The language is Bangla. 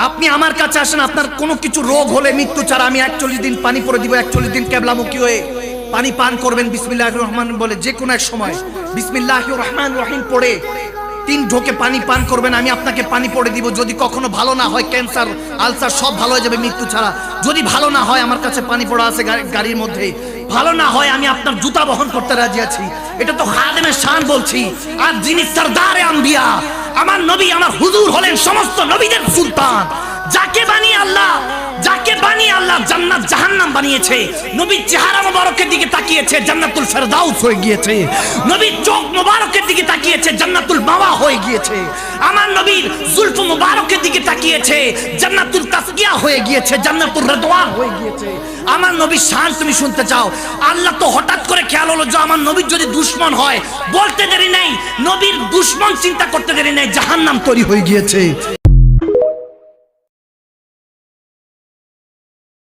আপনি আমার কাছে আসেন, আপনার কোনো কিছু রোগ হলে মৃত্যু ছাড়া আমি 41 দিন পানি পরে দিব, 41 দিন কেবলামুখী হয়ে পানি পান করবেন বিসমিল্লাহির রহমান বলে, যে কোনো এক সময় বিসমিল্লাহির রহমান রহিম পড়ে 3 ঢোকে পানি পান করবেন, আমি আপনাকে পানি পড়ে দিব। যদি কখনো ভালো না হয়, ক্যান্সার আলসার সব ভালো হয়ে যাবে মৃত্যু ছাড়া। যদি ভালো না হয়, আমার কাছে পানি পড়া আছে গাড়ির মধ্যে, ভালো না হয় আমি আপনার জুতা বহন করতে রাজি আছি। এটা তো খাদেমের শান বলছি। আর যিনি সরদারে আম্বিয়া, আমার নবী, আমার হুজুর হলেন সমস্ত নবীদের সুলতান। যাকে বানিয়ে আল্লাহ জান্নাত জাহান্নাম বানিয়েছে, নবীর চেহারা মোবারকের দিকে তাকিয়েছে জান্নাতুল ফেরদাউস হয়ে গিয়েছে, নবীর চোখ মোবারকের দিকে তাকিয়েছে জান্নাতুল মাওয়া হয়ে গিয়েছে, আমার নবীর জুলফ মোবারকের দিকে তাকিয়েছে জান্নাতুল তাসকিয়া হয়ে গিয়েছে, জান্নাতুল রিদওয়ান হয়ে গিয়েছে। আমার নবীর শান তুমি শুনতে চাও? আল্লাহ তো হঠাৎ করে খেয়াল হলো যে আমার নবীর যদি দুশমন হয়, বলতে দেরি নেই, নবীর দুশমন চিন্তা করতে দেরি নেই, জাহান্নাম তৈরি হয়ে গিয়েছে।